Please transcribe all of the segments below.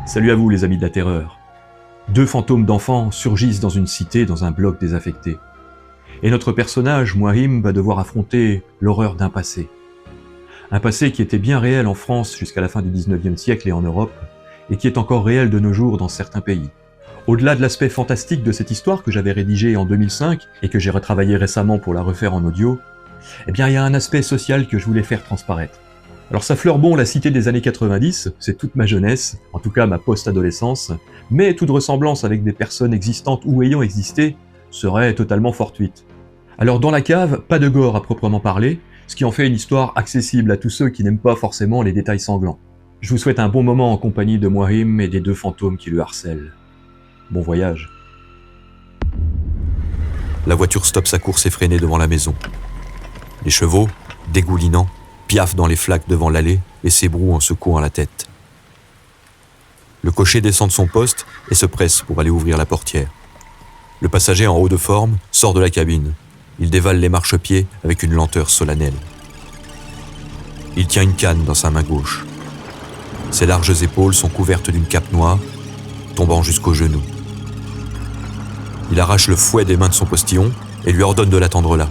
Salut à vous les amis de la terreur. 2 fantômes d'enfants surgissent dans une cité dans un bloc désaffecté. Et notre personnage, Mouahim, va devoir affronter l'horreur d'un passé. Un passé qui était bien réel en France jusqu'à la fin du 19e siècle et en Europe, et qui est encore réel de nos jours dans certains pays. Au-delà de l'aspect fantastique de cette histoire que j'avais rédigée en 2005 et que j'ai retravaillé récemment pour la refaire en audio, il y a un aspect social que je voulais faire transparaître. Alors ça fleure bon la cité des années 90, c'est toute ma jeunesse, en tout cas ma post-adolescence, mais toute ressemblance avec des personnes existantes ou ayant existé serait totalement fortuite. Alors dans la cave, pas de gore à proprement parler, ce qui en fait une histoire accessible à tous ceux qui n'aiment pas forcément les détails sanglants. Je vous souhaite un bon moment en compagnie de Mouahim et des 2 fantômes qui le harcèlent. Bon voyage. La voiture stoppe sa course effrénée devant la maison. Les chevaux, dégoulinants, piaffent dans les flaques devant l'allée et s'ébrouent en secouant la tête. Le cocher descend de son poste et se presse pour aller ouvrir la portière. Le passager en haut de forme sort de la cabine. Il dévale les marchepieds avec une lenteur solennelle. Il tient une canne dans sa main gauche. Ses larges épaules sont couvertes d'une cape noire, tombant jusqu'aux genoux. Il arrache le fouet des mains de son postillon et lui ordonne de l'attendre là.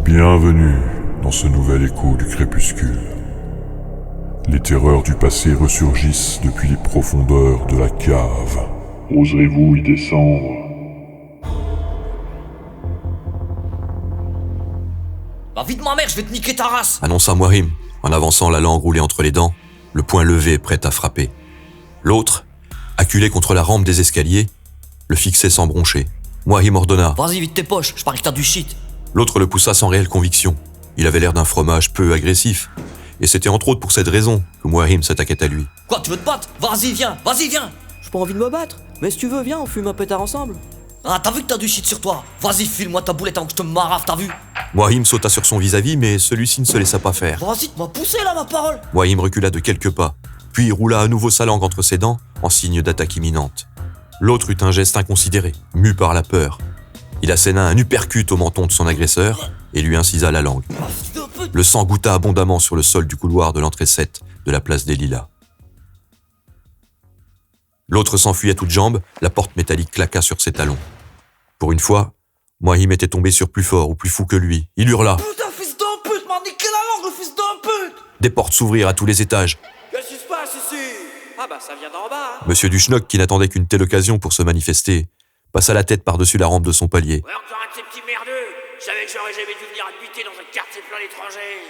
Bienvenue dans ce nouvel écho du crépuscule. Les terreurs du passé ressurgissent depuis les profondeurs de la cave. Oserez-vous y descendre ? Va vite ma mère, je vais te niquer ta race. Annonça Mouahim, en avançant la langue roulée entre les dents, le poing levé prêt à frapper. L'autre, acculé contre la rampe des escaliers, le fixait sans broncher. Mouahim ordonna. Vas-y, vite tes poches, je parie que t'as du shit. L'autre le poussa sans réelle conviction. Il avait l'air d'un fromage peu agressif. Et c'était entre autres pour cette raison que Mouahim s'attaquait à lui. Quoi, tu veux te battre? Vas-y, viens. J'ai pas envie de me battre, mais si tu veux, viens, on fume un pétard ensemble. Ah, t'as vu que t'as du shit sur toi? Vas-y, file-moi ta boulette avant que je te marave, t'as vu? Mouahim sauta sur son vis-à-vis, mais celui-ci ne se laissa pas faire. Vas-y, tu m'as poussé là, ma parole. Mouahim recula de quelques pas, puis roula à nouveau sa langue entre ses dents, en signe d'attaque imminente. L'autre eut un geste inconsidéré, mu par la peur. Il asséna un uppercut au menton de son agresseur et lui incisa la langue. Le sang goûta abondamment sur le sol du couloir de l'entrée 7 de la place des Lilas. L'autre s'enfuit à toutes jambes, la porte métallique claqua sur ses talons. Pour une fois, Mouahim était tombé sur plus fort ou plus fou que lui. Il hurla. Putain, fils d'un pute, m'a niqué la langue, le fils d'un pute. Des portes s'ouvrirent à tous les étages. Qu'est-ce qui se passe ici? Ah bah ça vient d'en bas, hein. Monsieur Duschnock, qui n'attendait qu'une telle occasion pour se manifester, passa la tête par-dessus la rampe de son palier. Ouais, encore un de ces petits merdeux. Je savais que j'aurais jamais dû venir habiter dans un quartier plein d'étrangers.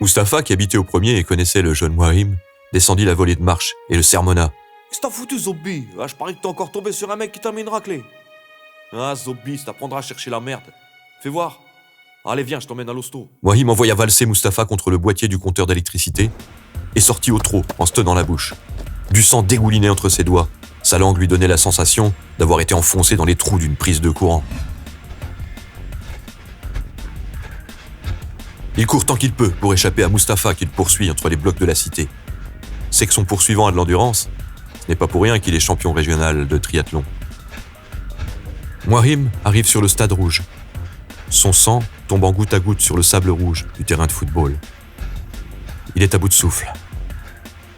Mustapha, qui habitait au premier et connaissait le jeune Mouahim, descendit la volée de marche et le sermonna. Qu'est-ce que t'as foutu, Zombie? Ah, je parie que t'es encore tombé sur un mec qui t'a mis une raclée. Ah, Zombie, ça t'apprendra à chercher la merde. Fais voir. Allez, viens, je t'emmène à l'hosto. Mouahim envoya valser Mustapha contre le boîtier du compteur d'électricité et sortit au trot en se tenant la bouche. Du sang dégoulinait entre ses doigts. Sa langue lui donnait la sensation d'avoir été enfoncée dans les trous d'une prise de courant. Il court tant qu'il peut pour échapper à Mustapha qui le poursuit entre les blocs de la cité. C'est que son poursuivant a de l'endurance. Ce n'est pas pour rien qu'il est champion régional de triathlon. Mouahim arrive sur le stade rouge. Son sang tombe en goutte à goutte sur le sable rouge du terrain de football. Il est à bout de souffle.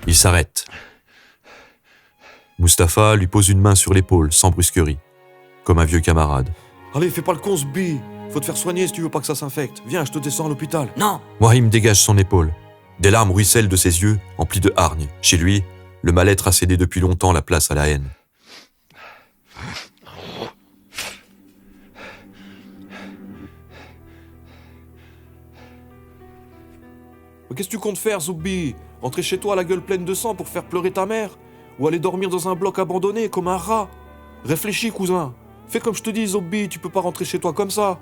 Il s'arrête. Mustapha lui pose une main sur l'épaule, sans brusquerie, comme un vieux camarade. Allez, fais pas le con, Zombie. Faut te faire soigner si tu veux pas que ça s'infecte. Viens, je te descends à l'hôpital. Non. Mouahim dégage son épaule. Des larmes ruissellent de ses yeux, emplis de hargne. Chez lui, le mal-être a cédé depuis longtemps la place à la haine. Mais qu'est-ce que tu comptes faire, Zombie? Rentrer chez toi la gueule pleine de sang pour faire pleurer ta mère? Ou aller dormir dans un bloc abandonné comme un rat? Réfléchis, cousin. Fais comme je te dis, Zombie, tu peux pas rentrer chez toi comme ça.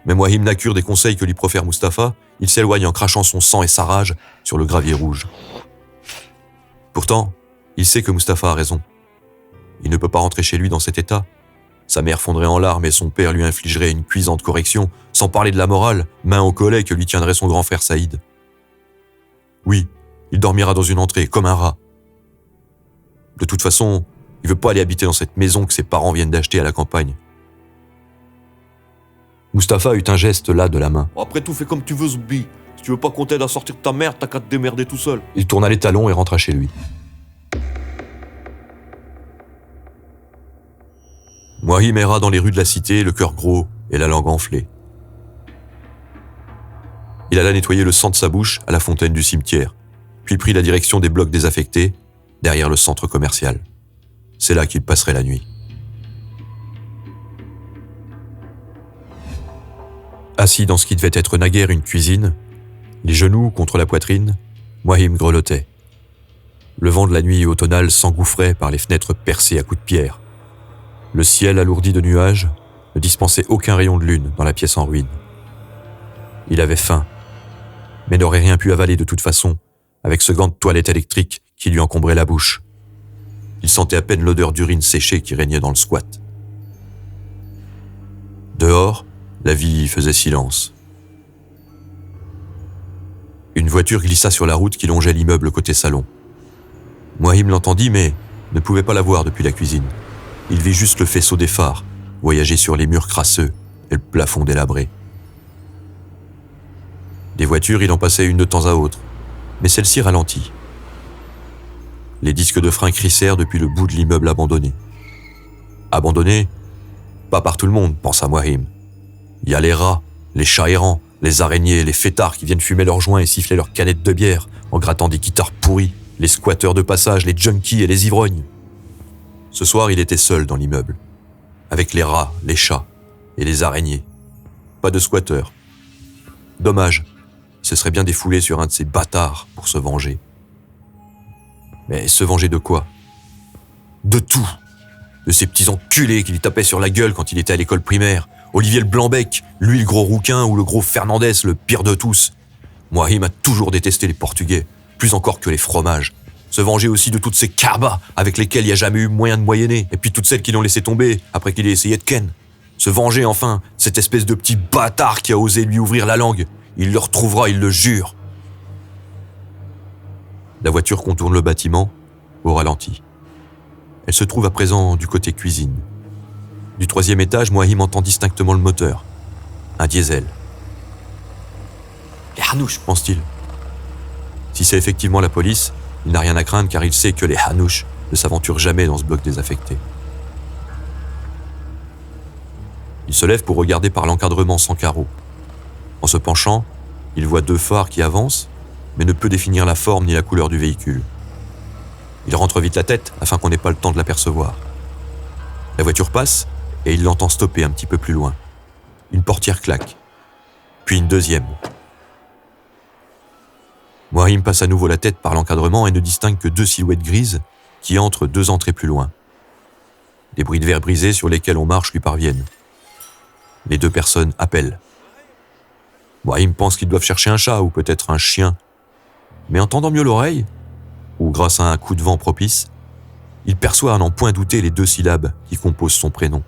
Mais Mouahim n'accure des conseils que lui profère Mustapha, il s'éloigne en crachant son sang et sa rage sur le gravier rouge. Pourtant, il sait que Mustapha a raison. Il ne peut pas rentrer chez lui dans cet état. Sa mère fondrait en larmes et son père lui infligerait une cuisante correction, sans parler de la morale, main au collet que lui tiendrait son grand frère Saïd. Oui, il dormira dans une entrée, comme un rat. De toute façon, il veut pas aller habiter dans cette maison que ses parents viennent d'acheter à la campagne. Mustapha eut un geste là de la main. Après tout, fais comme tu veux, Zoubi. Si tu veux pas qu'on t'aide à sortir de ta merde, t'as qu'à te démerder tout seul. Il tourna les talons et rentra chez lui. Mouahim erra dans les rues de la cité, le cœur gros et la langue enflée. Il alla nettoyer le sang de sa bouche à la fontaine du cimetière, puis prit la direction des blocs désaffectés, derrière le centre commercial. C'est là qu'il passerait la nuit. Assis dans ce qui devait être naguère une cuisine, les genoux contre la poitrine, Mouahim grelottait. Le vent de la nuit automnale s'engouffrait par les fenêtres percées à coups de pierre. Le ciel alourdi de nuages ne dispensait aucun rayon de lune dans la pièce en ruine. Il avait faim, mais n'aurait rien pu avaler de toute façon avec ce gant de toilette électrique qui lui encombrait la bouche. Il sentait à peine l'odeur d'urine séchée qui régnait dans le squat. Dehors, la vie faisait silence. Une voiture glissa sur la route qui longeait l'immeuble côté salon. Mouahim l'entendit, mais ne pouvait pas la voir depuis la cuisine. Il vit juste le faisceau des phares, voyager sur les murs crasseux et le plafond délabré. Des voitures, il en passait une de temps à autre, mais celle-ci ralentit. Les disques de frein crissèrent depuis le bout de l'immeuble abandonné. Abandonné? Pas par tout le monde, pensa Mouahim. Il y a les rats, les chats errants, les araignées, les fêtards qui viennent fumer leurs joints et siffler leurs canettes de bière en grattant des guitares pourries, les squatteurs de passage, les junkies et les ivrognes. Ce soir, il était seul dans l'immeuble, avec les rats, les chats et les araignées. Pas de squatteurs. Dommage, ce serait bien défoulé sur un de ces bâtards pour se venger. Mais se venger de quoi? De tout. De ces petits enculés qui lui tapaient sur la gueule quand il était à l'école primaire. Olivier le Blanc-Bec, lui le gros rouquin ou le gros Fernandez, le pire de tous. Mouahim a toujours détesté les Portugais, plus encore que les fromages. Se venger aussi de toutes ces cabas avec lesquelles il n'y a jamais eu moyen de moyenner, et puis toutes celles qui l'ont laissé tomber après qu'il ait essayé de ken. Se venger enfin, cette espèce de petit bâtard qui a osé lui ouvrir la langue. Il le retrouvera, il le jure. La voiture contourne le bâtiment, au ralenti. Elle se trouve à présent du côté cuisine. Du 3e étage, Mouahim entend distinctement le moteur. Un diesel. Les hanouches, pense-t-il. Si c'est effectivement la police, il n'a rien à craindre car il sait que les hanouches ne s'aventurent jamais dans ce bloc désaffecté. Il se lève pour regarder par l'encadrement sans carreaux. En se penchant, il voit 2 phares qui avancent, mais ne peut définir la forme ni la couleur du véhicule. Il rentre vite la tête afin qu'on n'ait pas le temps de l'apercevoir. La voiture passe et il l'entend stopper un petit peu plus loin. Une portière claque, puis une deuxième. Mouahim passe à nouveau la tête par l'encadrement et ne distingue que 2 silhouettes grises qui entrent 2 entrées plus loin. Des bris de verre brisés sur lesquels on marche lui parviennent. Les 2 personnes appellent. Mouahim pense qu'ils doivent chercher un chat ou peut-être un chien. Mais entendant mieux l'oreille, ou grâce à un coup de vent propice, il perçoit à n'en point douter les 2 syllabes qui composent son prénom.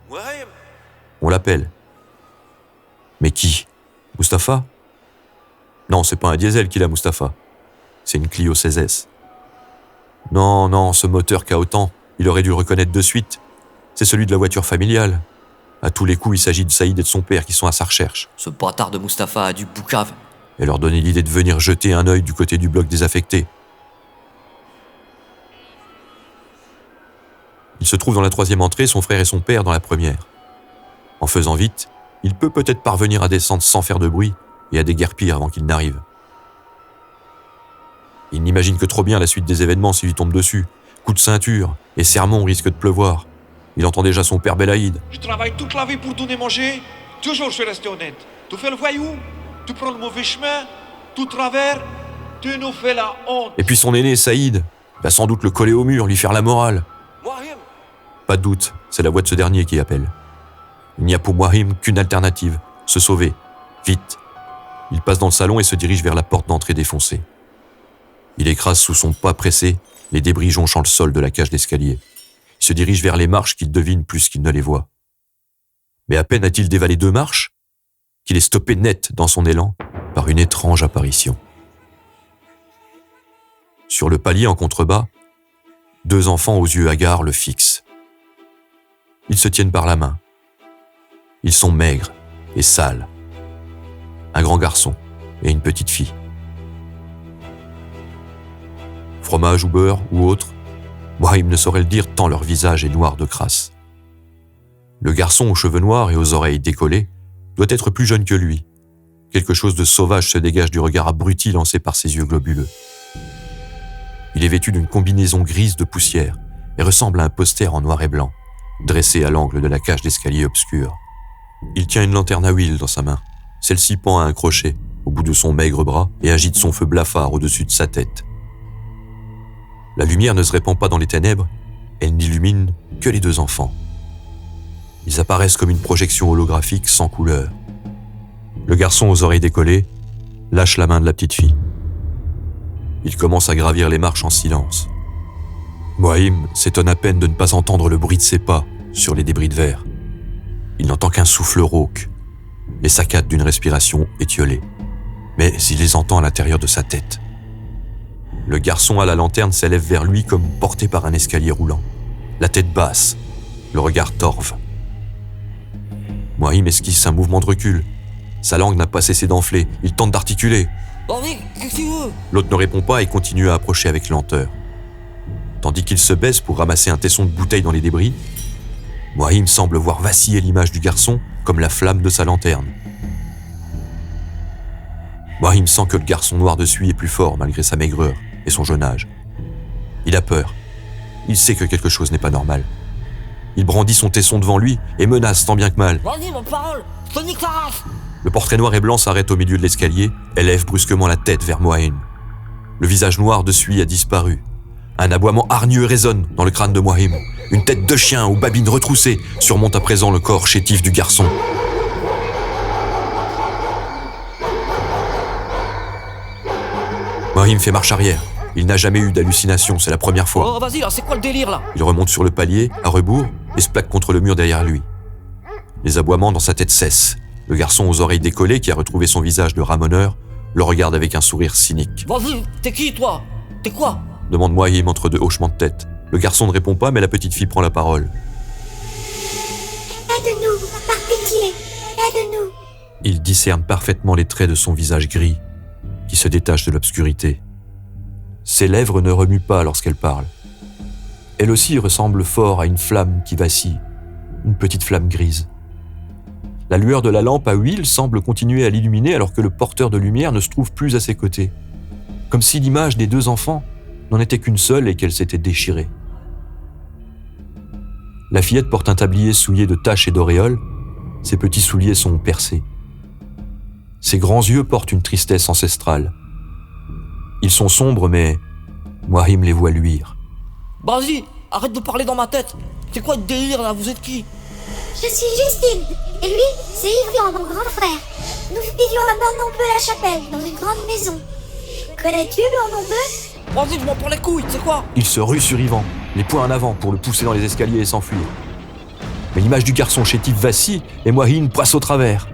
Mouahim! On l'appelle. Mais qui? Mustapha? Non, c'est pas un diesel qu'il a, Mustapha. C'est une Clio 16S. Non, ce moteur cahotant, il aurait dû le reconnaître de suite. C'est celui de la voiture familiale. À tous les coups, il s'agit de Saïd et de son père qui sont à sa recherche. Ce bâtard de Mustapha a du boucave. Et leur donner l'idée de venir jeter un œil du côté du bloc désaffecté. Il se trouve dans la 3e entrée, son frère et son père dans la 1re. En faisant vite, il peut peut-être parvenir à descendre sans faire de bruit et à déguerpir avant qu'il n'arrive. Il n'imagine que trop bien la suite des événements s'il lui tombe dessus. Coup de ceinture et sermon risque de pleuvoir. Il entend déjà son père Belaïd. Je travaille toute la vie pour donner manger. Toujours je suis resté honnête. Tu fais le voyou, tu prends le mauvais chemin, tout travers, tu nous fais la honte. Et puis son aîné, Saïd, va sans doute le coller au mur, lui faire la morale. Mouahim! Pas de doute, c'est la voix de ce dernier qui appelle. Il n'y a pour Mouahim qu'une alternative, se sauver. Vite. Il passe dans le salon et se dirige vers la porte d'entrée défoncée. Il écrase sous son pas pressé les débris jonchant le sol de la cage d'escalier. Il se dirige vers les marches qu'il devine plus qu'il ne les voit. Mais à peine a-t-il dévalé 2 marches qu'il est stoppé net dans son élan par une étrange apparition. Sur le palier en contrebas, 2 enfants aux yeux hagards le fixent. Ils se tiennent par la main. Ils sont maigres et sales. Un grand garçon et une petite fille. Fromage ou beurre ou autre, Wahim ne saurait le dire tant leur visage est noir de crasse. Le garçon aux cheveux noirs et aux oreilles décollées doit être plus jeune que lui. Quelque chose de sauvage se dégage du regard abruti lancé par ses yeux globuleux. Il est vêtu d'une combinaison grise de poussière et ressemble à un poster en noir et blanc, dressé à l'angle de la cage d'escalier obscure. Il tient une lanterne à huile dans sa main. Celle-ci pend à un crochet au bout de son maigre bras et agite son feu blafard au-dessus de sa tête. La lumière ne se répand pas dans les ténèbres, elle n'illumine que les 2 enfants. Ils apparaissent comme une projection holographique sans couleur. Le garçon aux oreilles décollées lâche la main de la petite fille. Il commence à gravir les marches en silence. Wahim s'étonne à peine de ne pas entendre le bruit de ses pas sur les débris de verre. Il n'entend qu'un souffle rauque, les saccades d'une respiration étiolée. Mais il les entend à l'intérieur de sa tête. Le garçon à la lanterne s'élève vers lui comme porté par un escalier roulant. La tête basse, le regard torve. Wahim esquisse un mouvement de recul. Sa langue n'a pas cessé d'enfler. Il tente d'articuler. Bordel, qu'est-ce que tu veux? L'autre ne répond pas et continue à approcher avec lenteur. Tandis qu'il se baisse pour ramasser un tesson de bouteille dans les débris, Wahim semble voir vaciller l'image du garçon comme la flamme de sa lanterne. Wahim sent que le garçon noir dessus est plus fort malgré sa maigreur et son jeune âge. Il a peur. Il sait que quelque chose n'est pas normal. Il brandit son tesson devant lui et menace tant bien que mal. Vas-y, mon parole, je te nique ta race. Le portrait noir et blanc s'arrête au milieu de l'escalier et lève brusquement la tête vers Wahim. Le visage noir de celui a disparu. Un aboiement hargneux résonne dans le crâne de Wahim. Une tête de chien aux babines retroussées surmonte à présent le corps chétif du garçon. Wahim fait marche arrière. Il n'a jamais eu d'hallucination, c'est la première fois. Oh, vas-y, là, c'est quoi le délire, là? Il remonte sur le palier, à rebours, et se plaque contre le mur derrière lui. Les aboiements dans sa tête cessent. Le garçon aux oreilles décollées, qui a retrouvé son visage de ramoneur, le regarde avec un sourire cynique. Vas-y, t'es qui, toi? T'es quoi? Demande Wahim entre 2 hochements de tête. Le garçon ne répond pas, mais la petite fille prend la parole. Aide-nous, par pitié, aide-nous. Il discerne parfaitement les traits de son visage gris, qui se détache de l'obscurité. Ses lèvres ne remuent pas lorsqu'elle parle. Elle aussi ressemble fort à une flamme qui vacille, une petite flamme grise. La lueur de la lampe à huile semble continuer à l'illuminer alors que le porteur de lumière ne se trouve plus à ses côtés. Comme si l'image des 2 enfants n'en était qu'une seule et qu'elle s'était déchirée. La fillette porte un tablier souillé de taches et d'auréoles. Ses petits souliers sont percés. Ses grands yeux portent une tristesse ancestrale. Ils sont sombres, mais Wahim les voit luire. Vas-y, arrête de parler dans ma tête. C'est quoi le délire, là? Vous êtes qui? Je suis Justine, et lui, c'est Yvan, mon grand frère. Nous vivions à Bornombleu la chapelle, dans une grande maison. Connais-tu Bornombleu? Vas-y, je m'en prends les couilles, c'est quoi? Il se rue sur Yvan, les poings en avant pour le pousser dans les escaliers et s'enfuir. Mais l'image du garçon chétif vacille et Wahim passe au travers.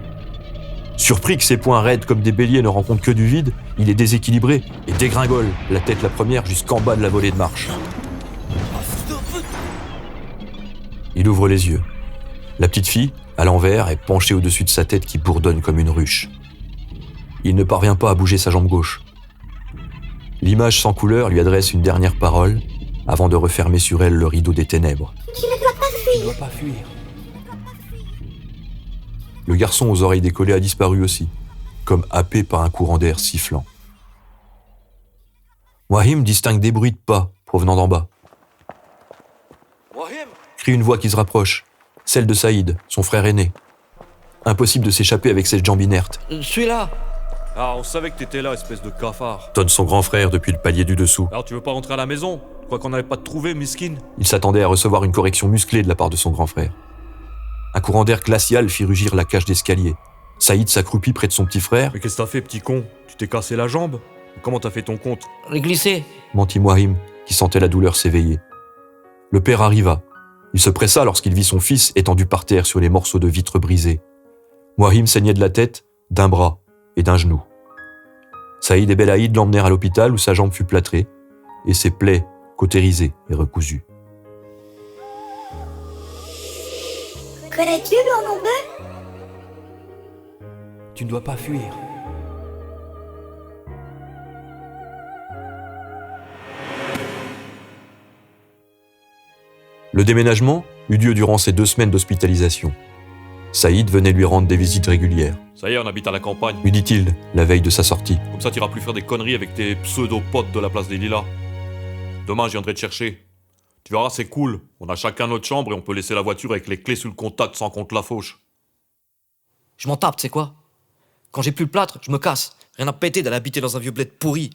Surpris que ses poings raides comme des béliers ne rencontrent que du vide, il est déséquilibré et dégringole, la tête la première jusqu'en bas de la volée de marche. Il ouvre les yeux. La petite fille, à l'envers, est penchée au-dessus de sa tête qui bourdonne comme une ruche. Il ne parvient pas à bouger sa jambe gauche. L'image sans couleur lui adresse une dernière parole avant de refermer sur elle le rideau des ténèbres. Tu ne dois pas fuir. Tu dois pas fuir. Le garçon aux oreilles décollées a disparu aussi, comme happé par un courant d'air sifflant. Wahim distingue des bruits de pas provenant d'en bas. Wahim! Crie une voix qui se rapproche, celle de Saïd, son frère aîné. Impossible de s'échapper avec cette jambe inerte, Je suis là. Ah, on savait que t'étais là, espèce de cafard. tonne son grand frère depuis le palier du dessous. Alors tu veux pas rentrer à la maison? Tu crois qu'on n'allait pas te trouver, miskin? Il s'attendait à recevoir une correction musclée de la part de son grand frère. Un courant d'air glacial fit rugir la cage d'escalier. Saïd s'accroupit près de son petit frère, Mais qu'est-ce que t'as fait, petit con? Tu t'es cassé la jambe? Comment t'as fait ton compte? J'ai glissé. mentit Wahim, qui sentait la douleur s'éveiller. Le père arriva, Il se pressa lorsqu'il vit son fils étendu par terre sur les morceaux de vitres brisés. Mouahim saignait de la tête, d'un bras et d'un genou. Saïd et Belaïd l'emmenèrent à l'hôpital où sa jambe fut plâtrée et ses plaies cautérisées et recousues. Connais-tu Mornon-Beu? Tu ne dois pas fuir. Le déménagement eut lieu durant ces 2 semaines d'hospitalisation. Saïd venait lui rendre des visites régulières, Ça y est, on habite à la campagne. lui dit-il la veille de sa sortie. Comme ça, t'iras plus faire des conneries avec tes pseudo-potes de la place des Lilas. Demain, je viendrai te chercher. Tu verras, c'est cool. On a chacun notre chambre et on peut laisser la voiture avec les clés sous le contact sans qu'on te la fauche. Je m'en tape, tu sais quoi? Quand j'ai plus le plâtre, je me casse. Rien à péter d'aller habiter dans un vieux bled pourri. De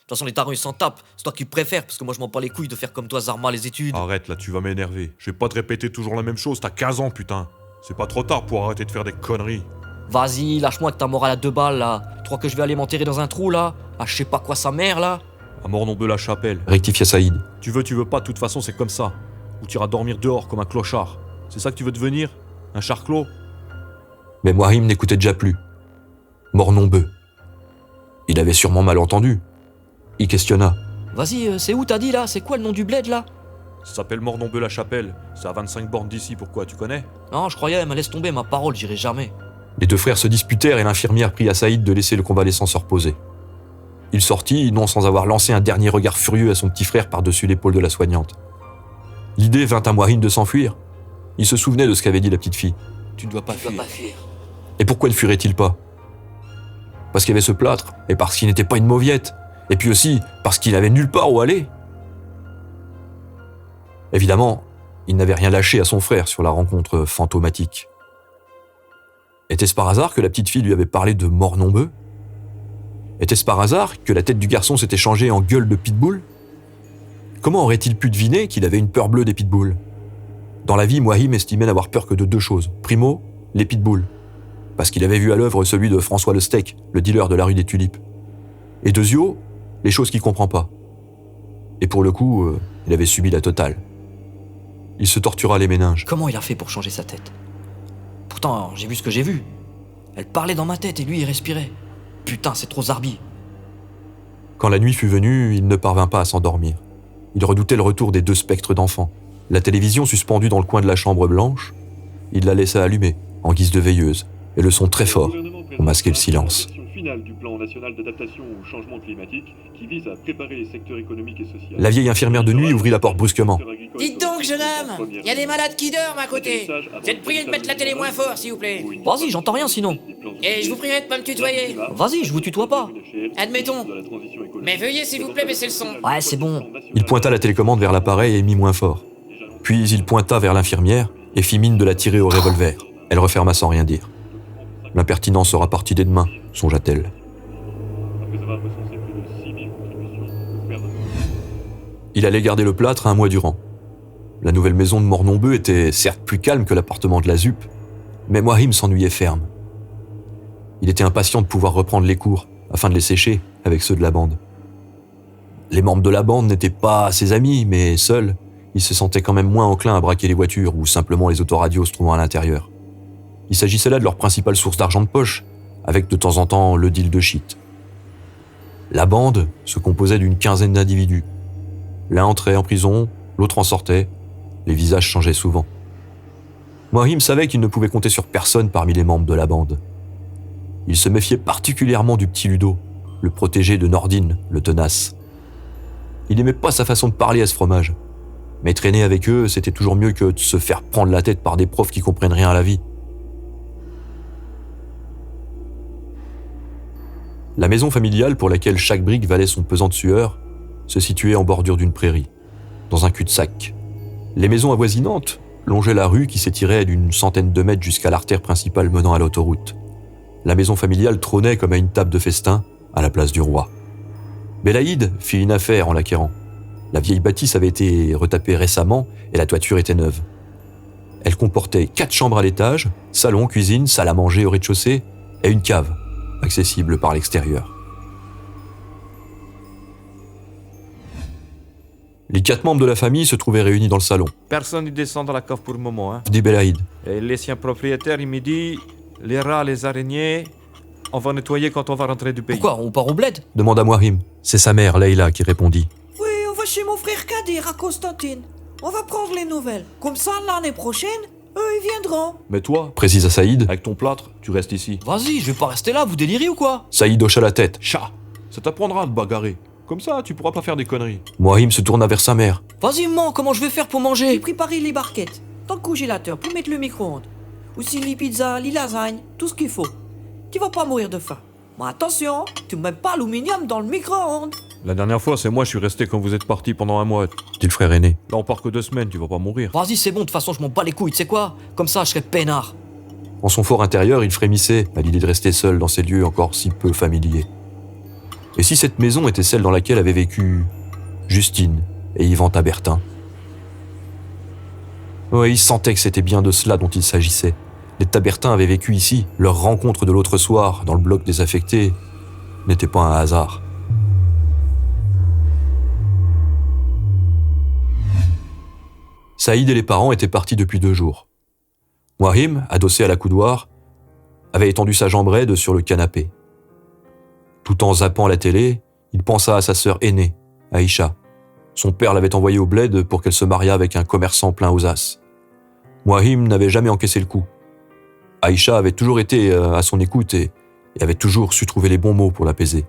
toute façon, les tarons, ils s'en tapent. C'est toi qui préfères, parce que moi, je m'en bats les couilles de faire comme toi, Zarma, les études. Arrête, là, tu vas m'énerver. Je vais pas te répéter toujours la même chose, t'as 15 ans, putain. C'est pas trop tard pour arrêter de faire des conneries. Vas-y, lâche-moi avec ta morale à 2 balles, là. Tu crois que je vais aller m'enterrer dans un trou, là? Ah, je sais pas quoi, sa mère, là? À Mornon-Beu-la-Chapelle. Rectifia Saïd. Tu veux pas, de toute façon, c'est comme ça. Ou t'iras dormir dehors comme un clochard. C'est ça que tu veux devenir? Un charclos? Mais Mouahim n'écoutait déjà plus. Mornon-Beu. Il avait sûrement mal entendu. Il questionna. Vas-y, c'est où t'as dit, là? C'est quoi le nom du bled, là? Ça s'appelle Mornon-Beu-la-Chapelle. C'est à 25 bornes d'ici, pourquoi, tu connais? Non, je croyais, mais laisse tomber, ma parole, j'irai jamais. Les 2 frères se disputèrent et l'infirmière prit à Saïd de laisser le convalescent se reposer. Il sortit, non sans avoir lancé un dernier regard furieux à son petit frère par-dessus l'épaule de la soignante. L'idée vint à Mouahim de s'enfuir. Il se souvenait de ce qu'avait dit la petite fille. Tu ne dois pas fuir. Et pourquoi ne fuirait-il pas? Parce qu'il y avait ce plâtre, et parce qu'il n'était pas une mauviette, et puis aussi parce qu'il n'avait nulle part où aller. Évidemment, il n'avait rien lâché à son frère sur la rencontre fantomatique. Était-ce par hasard que la petite fille lui avait parlé de Mornon-Beu? Était-ce par hasard que la tête du garçon s'était changée en gueule de pitbull? Comment aurait-il pu deviner qu'il avait une peur bleue des pitbulls? Dans la vie, Mouahim estimait n'avoir peur que de 2 choses. Primo, les pitbulls. Parce qu'il avait vu à l'œuvre celui de François le Steak, le dealer de la rue des Tulipes. Et deuxio, les choses qu'il comprend pas. Et pour le coup, il avait subi la totale. Il se tortura les méninges. Comment il a fait pour changer sa tête? Pourtant, j'ai vu ce que j'ai vu. Elle parlait dans ma tête et lui, il respirait. Putain, c'est trop zarbi. Quand la nuit fut venue, il ne parvint pas à s'endormir. Il redoutait le retour des 2 spectres d'enfants. La télévision suspendue dans le coin de la chambre blanche, il la laissa allumer, en guise de veilleuse, et le son très fort pour masquer le silence. Finale du plan national d'adaptation au changement climatique qui vise à préparer les secteurs économiques et sociaux. La vieille infirmière de nuit ouvrit la porte brusquement. Dites donc, jeune homme, il y a des malades qui dorment à côté. Vous êtes prié de mettre la télé moins fort, s'il vous plaît. Vas-y, j'entends rien sinon. Et je vous prierai de pas me tutoyer. Vas-y, je vous tutoie pas. Admettons. Mais veuillez, s'il vous plaît, baisser le son. Ouais, c'est bon. Il pointa la télécommande vers l'appareil et mit moins fort. Puis il pointa vers l'infirmière et fit mine de la tirer au revolver. Elle referma sans rien dire. L'impertinent sera parti dès demain, songea-t-elle. Il allait garder le plâtre 1 mois durant. La nouvelle maison de Mornon-Beu était certes plus calme que l'appartement de la ZUP, mais Mouahim s'ennuyait ferme. Il était impatient de pouvoir reprendre les cours, afin de les sécher avec ceux de la bande. Les membres de la bande n'étaient pas ses amis, mais seuls, il se sentait quand même moins enclin à braquer les voitures ou simplement les autoradios se trouvant à l'intérieur. Il s'agissait là de leur principale source d'argent de poche, avec de temps en temps le deal de shit. La bande se composait d'une 15aine d'individus. L'un entrait en prison, l'autre en sortait, les visages changeaient souvent. Mouahim savait qu'il ne pouvait compter sur personne parmi les membres de la bande. Il se méfiait particulièrement du petit Ludo, le protégé de Nordine, le tenace. Il n'aimait pas sa façon de parler à ce fromage, mais traîner avec eux, c'était toujours mieux que de se faire prendre la tête par des profs qui comprennent rien à la vie. La maison familiale pour laquelle chaque brique valait son pesant de sueur se situait en bordure d'une prairie, dans un cul-de-sac. Les maisons avoisinantes longeaient la rue qui s'étirait d'une centaine de mètres jusqu'à l'artère principale menant à l'autoroute. La maison familiale trônait comme à une table de festin à la place du roi. Belaïd fit une affaire en l'acquérant. La vieille bâtisse avait été retapée récemment et la toiture était neuve. Elle comportait 4 chambres à l'étage, salon, cuisine, salle à manger au rez-de-chaussée et une cave, accessible par l'extérieur. Les 4 membres de la famille se trouvaient réunis dans le salon. Personne ne descend dans la cave pour le moment. Hein. Dit Belaïd. Et l'ancien propriétaire, il me dit, les rats, les araignées, on va nettoyer quand on va rentrer du pays. Pourquoi, on part au bled? Demanda Mouahim. C'est sa mère, Leïla, qui répondit. Oui, on va chez mon frère Kadir à Constantine. On va prendre les nouvelles. Comme ça, l'année prochaine, eux, ils viendront. Mais toi, Précisa Saïd. avec ton plâtre, tu restes ici. Vas-y, je vais pas rester là, vous délirez ou quoi? Saïd hocha la tête. Chat, ça t'apprendra à te bagarrer. Comme ça, tu pourras pas faire des conneries. Mouahim se tourna vers sa mère. Vas-y, maman, comment je vais faire pour J'ai manger? préparé les barquettes dans le congélateur pour mettre le micro-ondes. Aussi les pizzas, les lasagnes, tout ce qu'il faut. Tu vas pas mourir de faim. Mais attention, tu mets pas l'aluminium dans le micro-ondes. La dernière fois, c'est moi, je suis resté quand vous êtes partis pendant un mois. Dit le frère aîné. Là, on part que 2 semaines, tu vas pas mourir. Vas-y, c'est bon, de toute façon, je m'en bats les couilles, tu sais quoi? Comme ça, je serai peinard. En son fort intérieur, il frémissait à l'idée de rester seul dans ces lieux encore si peu familiers. Et si cette maison était celle dans laquelle avaient vécu Justine et Yvan Tabertin? Oui, il sentait que c'était bien de cela dont il s'agissait. Les Tabertins avaient vécu ici. Leur rencontre de l'autre soir, dans le bloc désaffecté, n'était pas un hasard. Saïd et les parents étaient partis depuis 2 jours. Mouahim, adossé à la coudoir, avait étendu sa jambe raide sur le canapé. Tout en zappant la télé, il pensa à sa sœur aînée, Aïcha. Son père l'avait envoyée au bled pour qu'elle se mariât avec un commerçant plein aux as. Mouahim n'avait jamais encaissé le coup. Aïcha avait toujours été à son écoute et avait toujours su trouver les bons mots pour l'apaiser.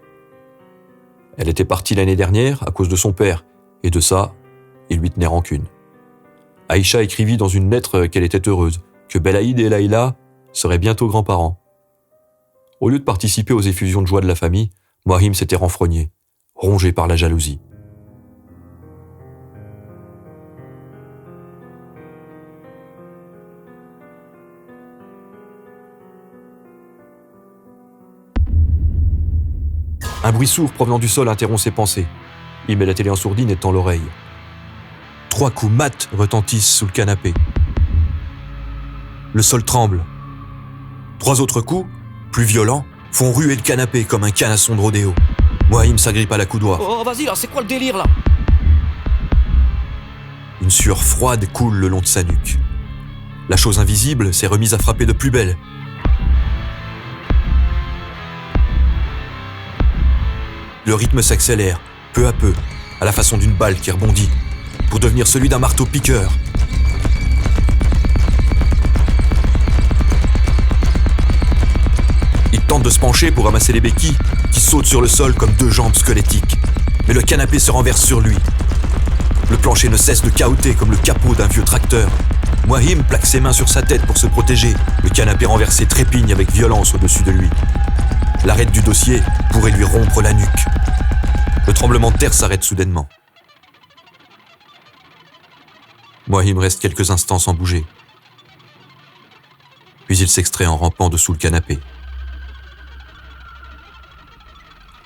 Elle était partie l'année dernière à cause de son père, et de ça, il lui tenait rancune. Aïcha écrivit dans une lettre qu'elle était heureuse, que Belaïd et Leïla seraient bientôt grands-parents. Au lieu de participer aux effusions de joie de la famille, Mouahim s'était renfrogné, rongé par la jalousie. Un bruit sourd provenant du sol interrompt ses pensées. Il met la télé en sourdine et tend l'oreille. 3 coups mat retentissent sous le canapé. Le sol tremble. 3 autres coups, plus violents, font ruer le canapé comme un canasson de rodéo. Mouahim s'agrippe à la coudoir. Oh, vas-y, là, c'est quoi le délire, là? Une sueur froide coule le long de sa nuque. La chose invisible s'est remise à frapper de plus belle. Le rythme s'accélère, peu à peu, à la façon d'une balle qui rebondit, pour devenir celui d'un marteau-piqueur. Il tente de se pencher pour ramasser les béquilles, qui sautent sur le sol comme 2 jambes squelettiques. Mais le canapé se renverse sur lui. Le plancher ne cesse de cahoter comme le capot d'un vieux tracteur. Mouahim plaque ses mains sur sa tête pour se protéger. Le canapé renversé trépigne avec violence au-dessus de lui. L'arête du dossier pourrait lui rompre la nuque. Le tremblement de terre s'arrête soudainement. Mouahim reste quelques instants sans bouger. Puis il s'extrait en rampant dessous le canapé.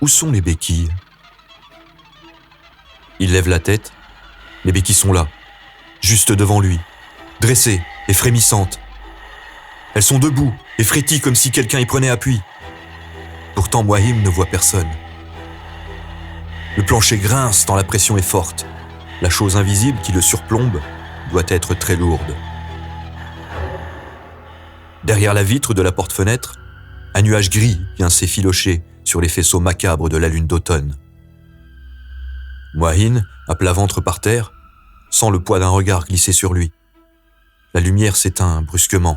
Où sont les béquilles? Il lève la tête. Les béquilles sont là, juste devant lui, dressées et frémissantes. Elles sont debout et frétillent comme si quelqu'un y prenait appui. Pourtant, Mouahim ne voit personne. Le plancher grince tant la pression est forte. La chose invisible qui le surplombe doit être très lourde. Derrière la vitre de la porte-fenêtre, un nuage gris vient s'effilocher sur les faisceaux macabres de la lune d'automne. Mouahim, à plat ventre par terre, sent le poids d'un regard glisser sur lui. La lumière s'éteint brusquement.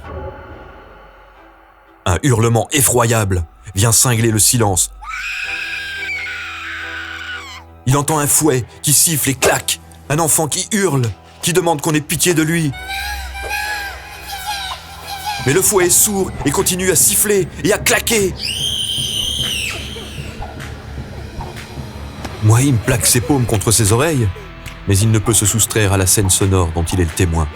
Un hurlement effroyable vient cingler le silence. Il entend un fouet qui siffle et claque, un enfant qui hurle, qui demande qu'on ait pitié de lui. Mais le fouet est sourd et continue à siffler et à claquer. Mouahim plaque ses paumes contre ses oreilles, mais il ne peut se soustraire à la scène sonore dont il est le témoin.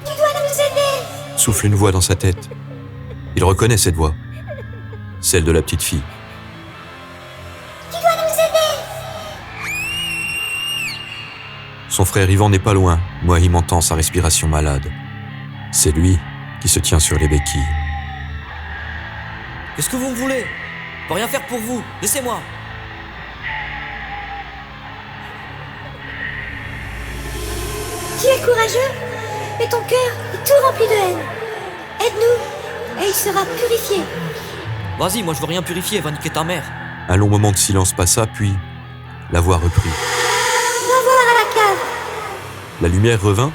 Tu dois nous aider. Souffle une voix dans sa tête. Il reconnaît cette voix, celle de la petite fille. Tu dois nous aider. Son frère Yvan n'est pas loin. Mouahim entend sa respiration malade. C'est lui qui se tient sur les béquilles. Qu'est-ce que vous me voulez? Je peux rien faire pour vous, laissez-moi. Tu es courageux, mais ton cœur est tout rempli de haine. Aide-nous, et il sera purifié. Vas-y, moi je veux rien purifier, va niquer ta mère. Un long moment de silence passa, puis la voix reprit. Va voir à la cave. La lumière revint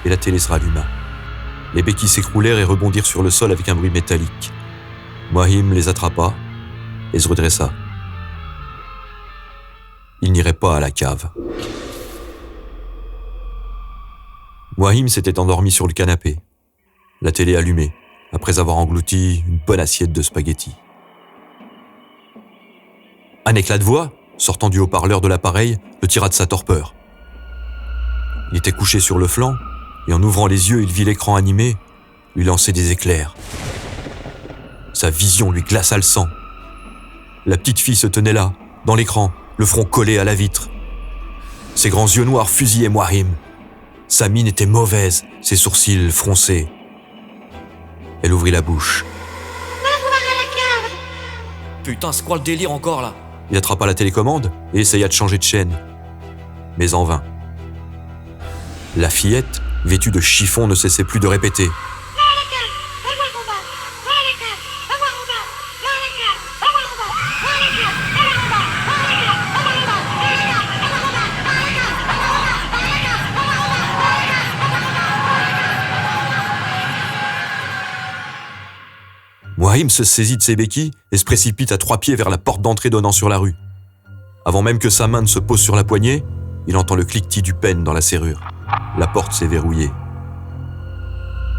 et la télé se ralluma. Les béquilles s'écroulèrent et rebondirent sur le sol avec un bruit métallique. Moahim les attrapa et se redressa. Il n'irait pas à la cave. Moahim s'était endormi sur le canapé, la télé allumée, après avoir englouti une bonne assiette de spaghettis. Un éclat de voix, sortant du haut-parleur de l'appareil, le tira de sa torpeur. Il était couché sur le flanc, et en ouvrant les yeux, il vit l'écran animé lui lancer des éclairs. Sa vision lui glaça le sang. La petite fille se tenait là, dans l'écran, le front collé à la vitre. Ses grands yeux noirs fusillaient Moahim. Sa mine était mauvaise, ses sourcils froncés. Elle ouvrit la bouche. Va voir à la cave. Putain, c'est quoi le délire encore là? Il attrapa la télécommande et essaya de changer de chaîne. Mais en vain. La fillette, vêtue de chiffon, ne cessait plus de répéter. Moahim se saisit de ses béquilles et se précipite à 3 pieds vers la porte d'entrée donnant sur la rue. Avant même que sa main ne se pose sur la poignée, il entend le cliquetis du pêne dans la serrure. La porte s'est verrouillée.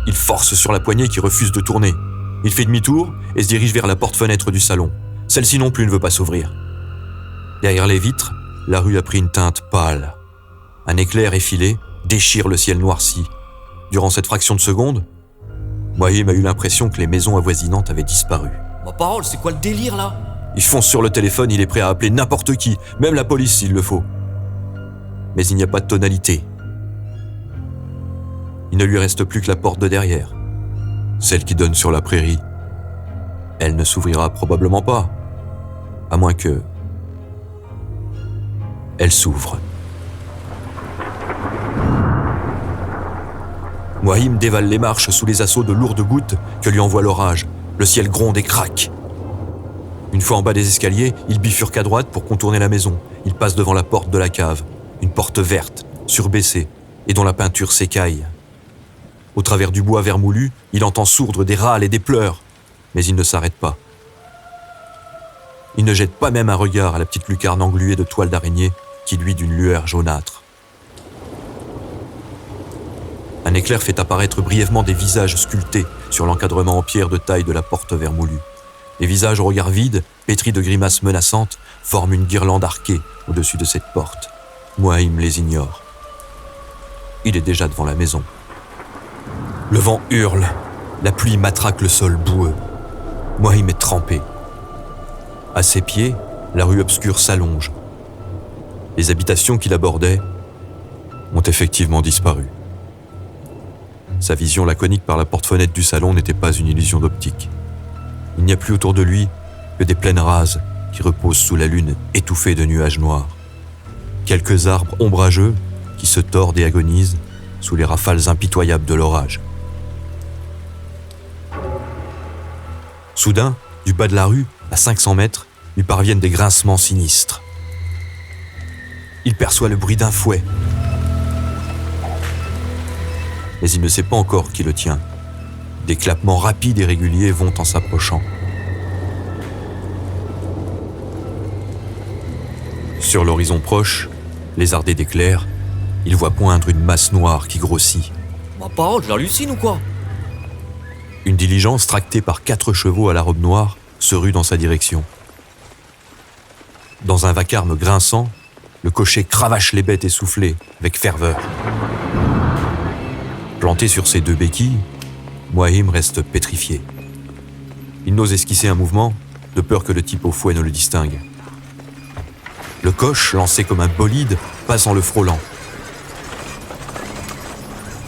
Il force sur la poignée qui refuse de tourner. Il fait demi-tour et se dirige vers la porte-fenêtre du salon. Celle-ci non plus ne veut pas s'ouvrir. Derrière les vitres, la rue a pris une teinte pâle. Un éclair effilé déchire le ciel noirci. Durant cette fraction de seconde, Moahim a eu l'impression que les maisons avoisinantes avaient disparu. Ma parole, c'est quoi le délire là? Il fonce sur le téléphone, il est prêt à appeler n'importe qui, même la police s'il le faut. Mais il n'y a pas de tonalité. Il ne lui reste plus que la porte de derrière, celle qui donne sur la prairie. Elle ne s'ouvrira probablement pas, à moins que... Elle s'ouvre. Moahim dévale les marches sous les assauts de lourdes gouttes que lui envoie l'orage. Le ciel gronde et craque. Une fois en bas des escaliers, il bifurque à droite pour contourner la maison. Il passe devant la porte de la cave, une porte verte, surbaissée, et dont la peinture s'écaille. Au travers du bois vermoulu, il entend sourdre des râles et des pleurs, mais il ne s'arrête pas. Il ne jette pas même un regard à la petite lucarne engluée de toile d'araignée qui luit d'une lueur jaunâtre. Un éclair fait apparaître brièvement des visages sculptés sur l'encadrement en pierre de taille de la porte vermoulue. Les visages au regard vide, pétris de grimaces menaçantes, forment une guirlande arquée au-dessus de cette porte. Moahim les ignore. Il est déjà devant la maison. Le vent hurle, la pluie matraque le sol boueux. Moahim est trempé. À ses pieds, la rue obscure s'allonge. Les habitations qu'il abordait ont effectivement disparu. Sa vision laconique par la porte-fenêtre du salon n'était pas une illusion d'optique. Il n'y a plus autour de lui que des plaines rases qui reposent sous la lune étouffée de nuages noirs. Quelques arbres ombrageux qui se tordent et agonisent sous les rafales impitoyables de l'orage. Soudain, du bas de la rue, à 500 mètres, lui parviennent des grincements sinistres. Il perçoit le bruit d'un fouet. Mais il ne sait pas encore qui le tient. Des clappements rapides et réguliers vont en s'approchant. Sur l'horizon proche, lézardé d'éclairs, il voit poindre une masse noire qui grossit. Ma parole, je l'hallucine ou quoi? Une diligence tractée par 4 chevaux à la robe noire se rue dans sa direction. Dans un vacarme grinçant, le cocher cravache les bêtes essoufflées avec ferveur. Planté sur ses 2 béquilles, Moahim reste pétrifié. Il n'ose esquisser un mouvement, de peur que le type au fouet ne le distingue. Le coche, lancé comme un bolide, passe en le frôlant.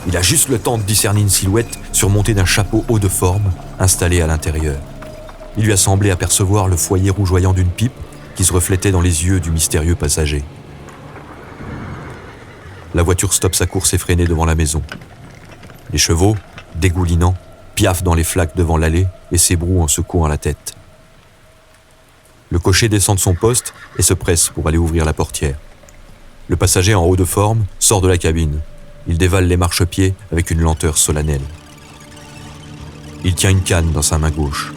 Il a juste le temps de discerner une silhouette surmontée d'un chapeau haut de forme, installé à l'intérieur. Il lui a semblé apercevoir le foyer rougeoyant d'une pipe qui se reflétait dans les yeux du mystérieux passager. La voiture stoppe sa course effrénée devant la maison. Les chevaux, dégoulinants, piaffent dans les flaques devant l'allée et s'ébrouent en secouant la tête. Le cocher descend de son poste et se presse pour aller ouvrir la portière. Le passager en haut de forme sort de la cabine. Il dévale les marchepieds avec une lenteur solennelle. Il tient une canne dans sa main gauche.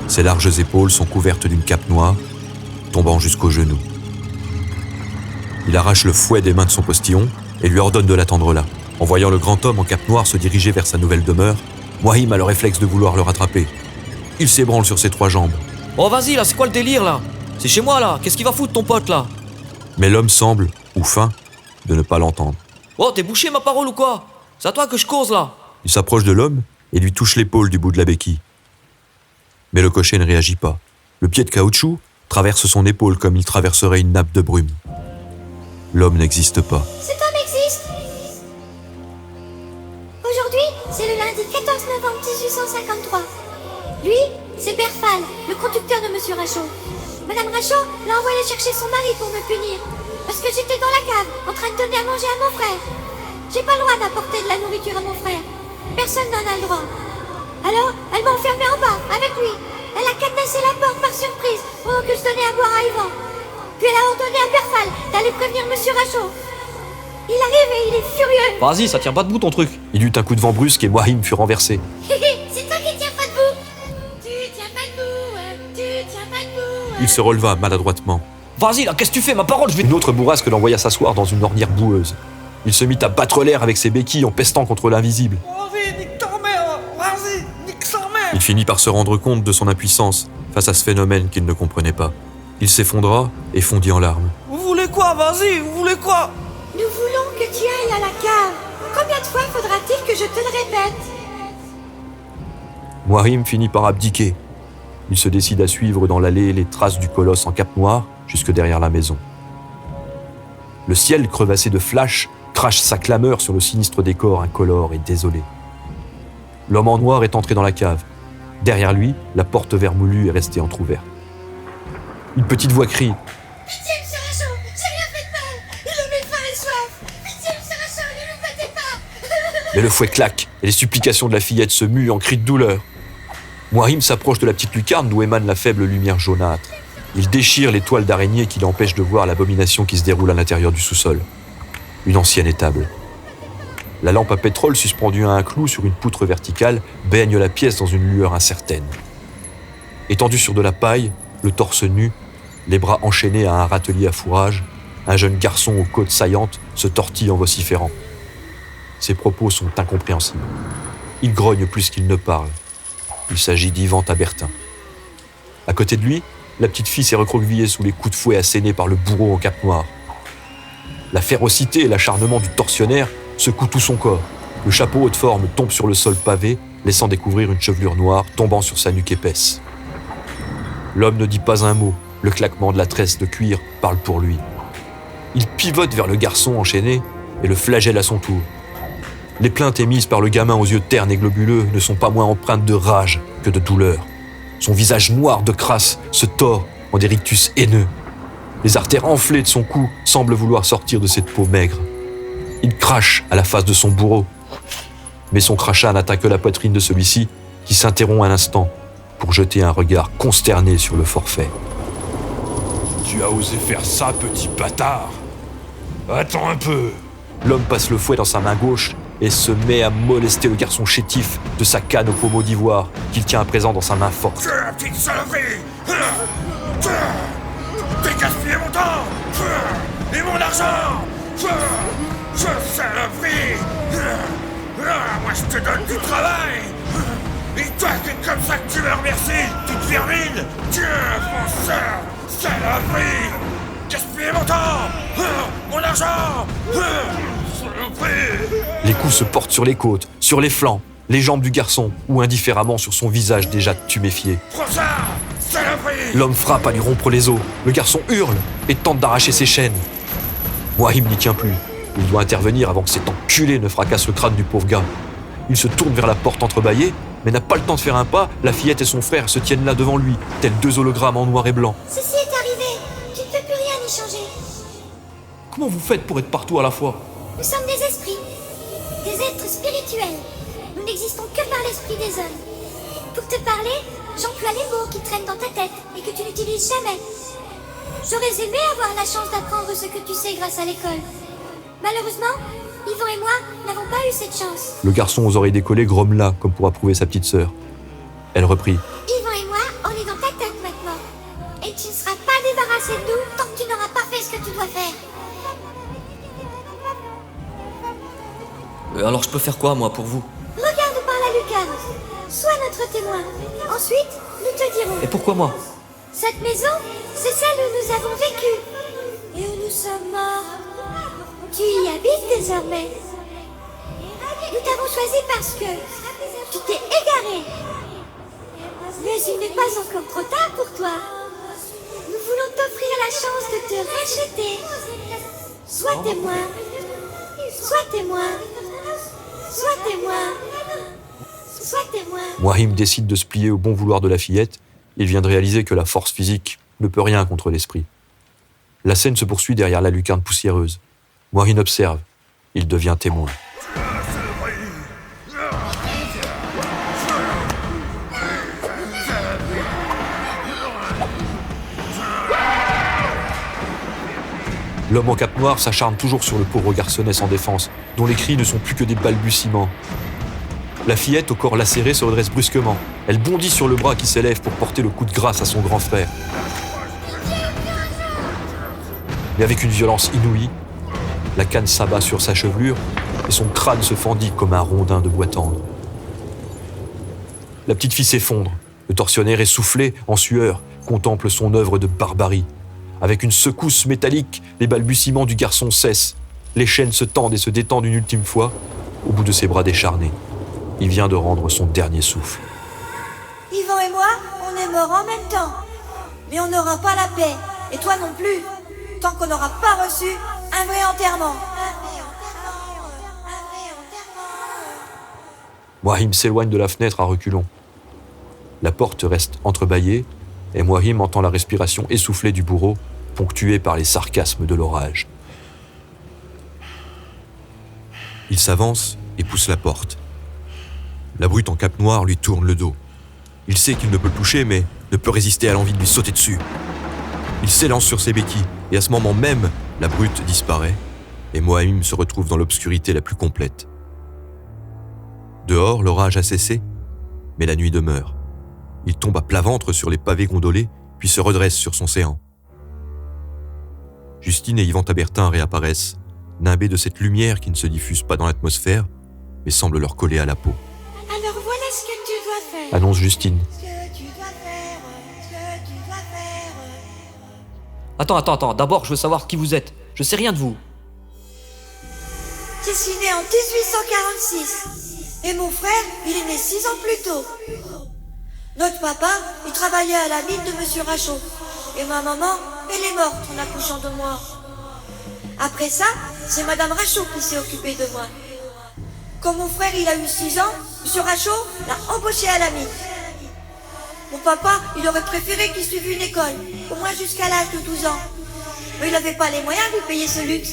Ses larges épaules sont couvertes d'une cape noire, tombant jusqu'aux genoux. Il arrache le fouet des mains de son postillon et lui ordonne de l'attendre là. En voyant le grand homme en cape noire se diriger vers sa nouvelle demeure, Wahim a le réflexe de vouloir le rattraper. Il s'ébranle sur ses 3 jambes. Oh vas-y là, c'est quoi le délire là? C'est chez moi là, qu'est-ce qu'il va foutre ton pote là? Mais l'homme semble, ou feint, de ne pas l'entendre. Oh t'es bouché ma parole ou quoi? C'est à toi que je cause là. Il s'approche de l'homme et lui touche l'épaule du bout de la béquille. Mais le cocher ne réagit pas. Le pied de caoutchouc traverse son épaule comme il traverserait une nappe de brume. L'homme n'existe pas. Cet homme existe. Aujourd'hui, c'est le lundi 14 novembre 1853. Lui, c'est Berfal, le conducteur de Monsieur Rachaud. Madame Rachaud l'a envoyé chercher son mari pour me punir. Parce que j'étais dans la cave, en train de donner à manger à mon frère. J'ai pas le droit d'apporter de la nourriture à mon frère. Personne n'en a le droit. Alors, elle m'a enfermé en bas, avec lui. Elle a cadenassé la porte par surprise, pendant que je donnais à boire à Yvan. Puis elle a ordonné à Berfal d'aller prévenir Monsieur Rachaud. Il arrive et il est furieux. Vas-y, ça tient pas debout ton truc. Il eut un coup de vent brusque et Wahim fut renversé. C'est toi qui tiens pas debout. Tu tiens pas debout, tu tiens pas debout. Il se releva maladroitement. Vas-y là, qu'est-ce que tu fais? Ma parole, je vais... Une autre bourrasque l'envoya s'asseoir dans une ornière boueuse. Il se mit à battre l'air avec ses béquilles en pestant contre l'invisible. Vas-y, nique ta mère. Vas-y, nique sa mère. Il finit par se rendre compte de son impuissance face à ce phénomène qu'il ne comprenait pas. Il s'effondra et fondit en larmes. Vous voulez quoi? Vas-y, vous voulez quoi? Nous voulons que tu ailles à la cave. Combien de fois faudra-t-il que je te le répète? Wahim finit par abdiquer. Il se décide à suivre dans l'allée les traces du colosse en cape noire jusque derrière la maison. Le ciel, crevassé de flashs, crache sa clameur sur le sinistre décor incolore et désolé. L'homme en noir est entré dans la cave. Derrière lui, la porte vermoulue est restée entr'ouverte. Une petite voix crie. Pitié, Monsieur Rachaud, j'ai rien fait de mal. Il avait faim et soif. Pitié, Monsieur Rachaud, ne le battez pas. Mais le fouet claque et les supplications de la fillette se muent en cris de douleur. Wahim s'approche de la petite lucarne d'où émane la faible lumière jaunâtre. Il déchire les toiles d'araignée qui l'empêchent de voir l'abomination qui se déroule à l'intérieur du sous-sol. Une ancienne étable. La lampe à pétrole suspendue à un clou sur une poutre verticale baigne la pièce dans une lueur incertaine. Étendu sur de la paille, le torse nu, les bras enchaînés à un râtelier à fourrage, un jeune garçon aux côtes saillantes se tortille en vociférant. Ses propos sont incompréhensibles. Il grogne plus qu'il ne parle. Il s'agit d'Yvan Tabertin. À côté de lui, la petite fille s'est recroquevillée sous les coups de fouet assénés par le bourreau en cape noire. La férocité et l'acharnement du tortionnaire secouent tout son corps. Le chapeau haut de forme tombe sur le sol pavé, laissant découvrir une chevelure noire tombant sur sa nuque épaisse. L'homme ne dit pas un mot. Le claquement de la tresse de cuir parle pour lui. Il pivote vers le garçon enchaîné et le flagelle à son tour. Les plaintes émises par le gamin aux yeux ternes et globuleux ne sont pas moins empreintes de rage que de douleur. Son visage noir de crasse se tord en des rictus haineux. Les artères enflées de son cou semblent vouloir sortir de cette peau maigre. Il crache à la face de son bourreau. Mais son crachat n'atteint que la poitrine de celui-ci, qui s'interrompt un instant pour jeter un regard consterné sur le forfait. Tu as osé faire ça, petit bâtard? Attends un peu. L'homme passe le fouet dans sa main gauche et se met à molester le garçon chétif de sa canne au pommeau d'ivoire qu'il tient à présent dans sa main forte. Petite saloperie! T'as gaspillé mon temps! Et mon argent! Saloperie! Moi je te donne du travail! Et toi, c'est comme ça que tu me remercies, petite vermine! Tiens, fonceur! Saloperie! Gaspillez mon temps! Mon argent! Saloperie! Les coups se portent sur les côtes, sur les flancs, les jambes du garçon ou indifféremment sur son visage déjà tuméfié. Prends ça! Saloperie! L'homme frappe à lui rompre les os. Le garçon hurle et tente d'arracher ses chaînes. Wahim n'y tient plus. Il doit intervenir avant que cet enculé ne fracasse le crâne du pauvre gars. Il se tourne vers la porte entrebâillée, mais n'a pas le temps de faire un pas. La fillette et son frère se tiennent là devant lui, tels deux hologrammes en noir et blanc. Ceci est arrivé. Tu ne peux plus rien y changer. Comment vous faites pour être partout à la fois? Nous sommes des esprits, des êtres spirituels. Nous n'existons que par l'esprit des hommes. Pour te parler, j'emploie les mots qui traînent dans ta tête et que tu n'utilises jamais. J'aurais aimé avoir la chance d'apprendre ce que tu sais grâce à l'école. Malheureusement, Yvan et moi n'avons pas eu cette chance. Le garçon aux oreilles décollées grommela comme pour approuver sa petite sœur. Elle reprit. Yvan et moi, on est dans ta tête maintenant. Et tu ne seras pas débarrassé de nous tant que tu n'auras pas fait ce que tu dois faire. Alors je peux faire quoi, moi, pour vous? Regarde par la lucarne. Sois notre témoin. Ensuite, nous te dirons. Et pourquoi moi? Cette maison, c'est celle où nous avons vécu. Et où nous sommes morts. Tu y habites désormais. Nous t'avons choisi parce que tu t'es égaré. Mais il n'est pas encore trop tard pour toi. Nous voulons t'offrir la chance de te racheter. Sois témoin. Sois témoin. Sois témoin. Sois témoin. Moirim décide de se plier au bon vouloir de la fillette. Il vient de réaliser que la force physique ne peut rien contre l'esprit. La scène se poursuit derrière la lucarne poussiéreuse. Moirim observe. Il devient témoin. L'homme en cape noire s'acharne toujours sur le pauvre garçonnet sans défense, dont les cris ne sont plus que des balbutiements. La fillette, au corps lacéré, se redresse brusquement. Elle bondit sur le bras qui s'élève pour porter le coup de grâce à son grand frère. Mais avec une violence inouïe, la canne s'abat sur sa chevelure et son crâne se fendit comme un rondin de bois tendre. La petite fille s'effondre. Le tortionnaire, essoufflé, en sueur, contemple son œuvre de barbarie. Avec une secousse métallique, les balbutiements du garçon cessent. Les chaînes se tendent et se détendent une ultime fois, au bout de ses bras décharnés. Il vient de rendre son dernier souffle. Yvan et moi, on est morts en même temps. Mais on n'aura pas la paix, et toi non plus, tant qu'on n'aura pas reçu un vrai enterrement. Moirim s'éloigne de la fenêtre à reculons. La porte reste entrebâillée, et Moirim entend la respiration essoufflée du bourreau, ponctuée par les sarcasmes de l'orage. Il s'avance et pousse la porte. La brute en cape noire lui tourne le dos. Il sait qu'il ne peut le toucher, mais ne peut résister à l'envie de lui sauter dessus. Il s'élance sur ses béquilles, et à ce moment même, la brute disparaît, et Moirim se retrouve dans l'obscurité la plus complète. Dehors, l'orage a cessé, mais la nuit demeure. Il tombe à plat ventre sur les pavés gondolés, puis se redresse sur son séant. Justine et Yvan Tabertin réapparaissent, nimbés de cette lumière qui ne se diffuse pas dans l'atmosphère, mais semble leur coller à la peau. Alors voilà ce que tu dois faire. Annonce Justine. Attends, d'abord je veux savoir qui vous êtes. Je sais rien de vous. Je suis né en 1846. Et mon frère, il est né 6 ans plus tôt. Notre papa, il travaillait à la mine de Monsieur Rachaud. Et ma maman, elle est morte en accouchant de moi. Après ça, c'est Madame Rachaud qui s'est occupée de moi. Quand mon frère il a eu 6 ans, Monsieur Rachaud l'a embauché à la mine. Mon papa, il aurait préféré qu'il suive une école, au moins jusqu'à l'âge de 12 ans. Mais il n'avait pas les moyens de lui payer ce luxe.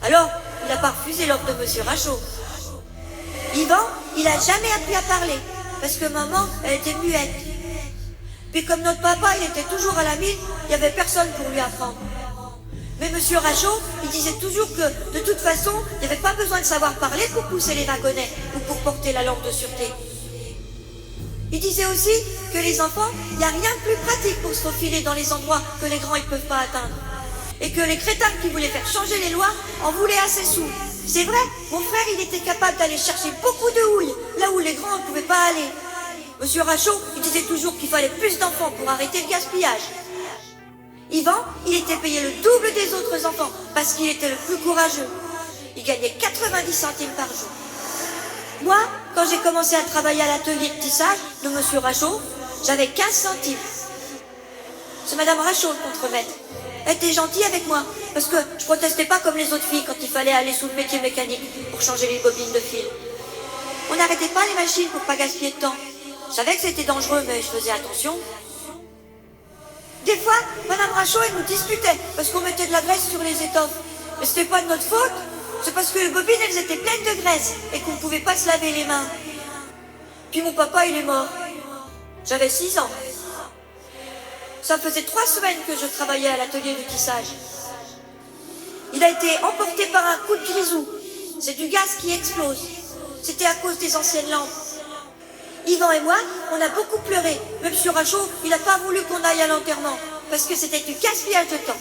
Alors, il n'a pas refusé l'offre de Monsieur Rachaud. Yvan, il a jamais appris à parler, parce que maman, elle était muette. Puis comme notre papa, il était toujours à la mine, il n'y avait personne pour lui apprendre. Mais Monsieur Rachaud, il disait toujours que, de toute façon, il n'y avait pas besoin de savoir parler pour pousser les wagonnets ou pour porter la lampe de sûreté. Il disait aussi que les enfants, il n'y a rien de plus pratique pour se faufiler dans les endroits que les grands ne peuvent pas atteindre. Et que les crétins qui voulaient faire changer les lois en voulaient assez sous. C'est vrai, mon frère, il était capable d'aller chercher beaucoup de houille, là où les grands ne pouvaient pas aller. Monsieur Rachaud, il disait toujours qu'il fallait plus d'enfants pour arrêter le gaspillage. Yvan, il était payé le double des autres enfants, parce qu'il était le plus courageux. Il gagnait 90 centimes par jour. Moi, quand j'ai commencé à travailler à l'atelier de tissage de Monsieur Rachaud, j'avais 15 centimes. C'est Madame Rachaud, le contremaître. Elle était gentille avec moi, parce que je protestais pas comme les autres filles quand il fallait aller sous le métier mécanique pour changer les bobines de fil. On n'arrêtait pas les machines pour pas gaspiller de temps. Je savais que c'était dangereux, mais je faisais attention. Des fois, Madame Rachaud, elle nous disputait, parce qu'on mettait de la graisse sur les étoffes. Mais c'était pas de notre faute. c'est parce que les bobines, elles étaient pleines de graisse et qu'on ne pouvait pas se laver les mains. Puis mon papa, il est mort. J'avais 6 ans. Ça faisait 3 semaines que je travaillais à l'atelier de tissage. Il a été emporté par un coup de grisou. C'est du gaz qui explose. C'était à cause des anciennes lampes. Yvan et moi, on a beaucoup pleuré. Mais M. Rachaud, il n'a pas voulu qu'on aille à l'enterrement, parce que c'était du gaspillage de temps.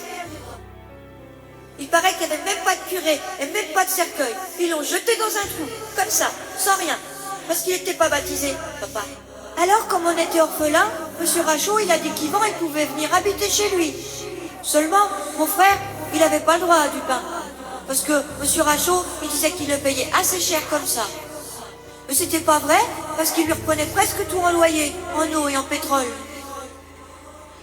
Il paraît qu'il n'y avait même pas de curé, et même pas de cercueil. Ils l'ont jeté dans un trou, comme ça, sans rien, parce qu'il n'était pas baptisé, papa. Alors, comme on était orphelin, M. Rachaud, il a dit qu'Yvan, il pouvait venir habiter chez lui. Seulement, mon frère, il n'avait pas le droit à du pain. Parce que M. Rachaud, il disait qu'il le payait assez cher comme ça. Mais c'était pas vrai, parce qu'il lui reprenait presque tout en loyer, en eau et en pétrole.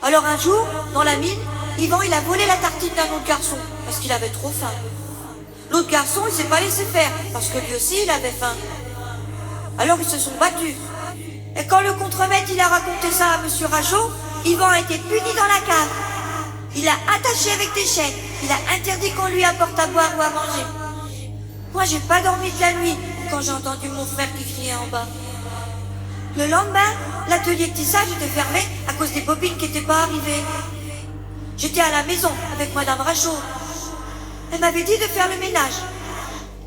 Alors un jour, dans la mine, Yvan, il a volé la tartine d'un autre garçon, parce qu'il avait trop faim. L'autre garçon, il s'est pas laissé faire, parce que lui aussi, il avait faim. Alors ils se sont battus. Et quand le contremaître, il a raconté ça à M. Rachaud, Yvan a été puni dans la cave. Il l'a attaché avec des chaînes. Il a interdit qu'on lui apporte à boire ou à manger. Moi, j'ai pas dormi de la nuit quand j'ai entendu mon frère qui criait en bas. Le lendemain, l'atelier de tissage était fermé à cause des bobines qui n'étaient pas arrivées. J'étais à la maison avec Madame Rachaud. Elle m'avait dit de faire le ménage.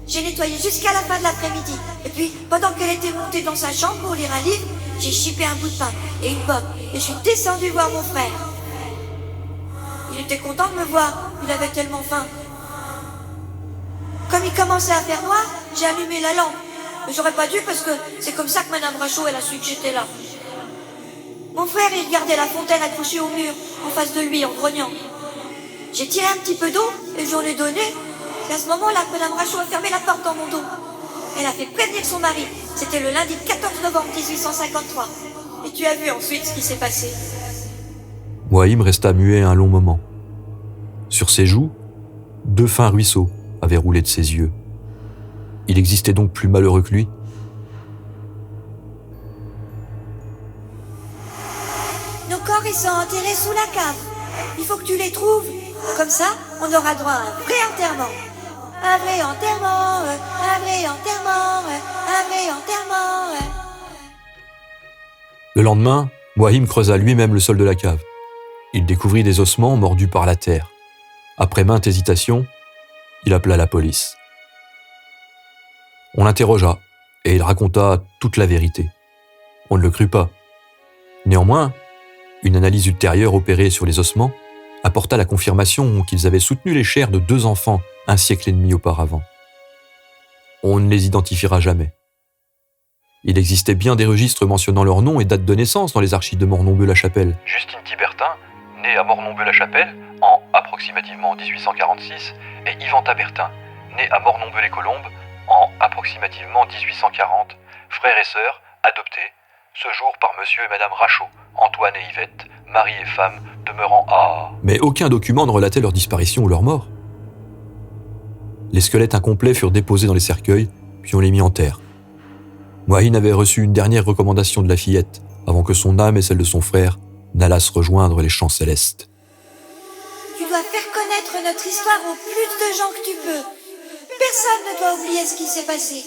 J'ai nettoyé jusqu'à la fin de l'après-midi. Et puis, pendant qu'elle était montée dans sa chambre pour lire un livre, j'ai chipé un bout de pain et une pomme. Et je suis descendue voir mon frère. Il était content de me voir, il avait tellement faim. Comme il commençait à faire noir, j'ai allumé la lampe. Mais j'aurais pas dû parce que c'est comme ça que Madame Rachaud, elle a su que j'étais là. Mon frère, il regardait la fontaine accrochée au mur, en face de lui, en grognant. J'ai tiré un petit peu d'eau et j'en ai donné. C'est à ce moment-là que Madame Rachaud a fermé la porte dans mon dos. Elle a fait prévenir son mari. C'était le lundi 14 novembre 1853. Et tu as vu ensuite ce qui s'est passé. Moïm resta muet un long moment. Sur ses joues, 2 fins ruisseaux avaient roulé de ses yeux. Il existait donc plus malheureux que lui. Nos corps, ils sont enterrés sous la cave. Il faut que tu les trouves. Comme ça, on aura droit à un vrai enterrement. Un vrai enterrement, un vrai enterrement, un vrai enterrement. Le lendemain, Moïm creusa lui-même le sol de la cave. Il découvrit des ossements mordus par la terre. Après maintes hésitations, il appela la police. On l'interrogea et il raconta toute la vérité. On ne le crut pas. Néanmoins, une analyse ultérieure opérée sur les ossements apporta la confirmation qu'ils avaient soutenu les chairs de 2 enfants un siècle et demi auparavant. On ne les identifiera jamais. Il existait bien des registres mentionnant leur nom et date de naissance dans les archives de Mornon-Beu-la-Chapelle. Justine Tibertin, née à Mornon-Beu-la-Chapelle en approximativement 1846, et Yvan Tabertin, né à Mornon-Beu-les-Colombes en approximativement 1840, frères et sœurs, adoptés, ce jour par monsieur et madame Rachaud, Antoine et Yvette, mari et femme, demeurant à... Mais aucun document ne relatait leur disparition ou leur mort. Les squelettes incomplets furent déposés dans les cercueils, puis on les mit en terre. Moïm avait reçu une dernière recommandation de la fillette, avant que son âme et celle de son frère n'allassent rejoindre les champs célestes. Tu dois faire connaître notre histoire au plus de gens que tu peux. Personne ne doit oublier ce qui s'est passé.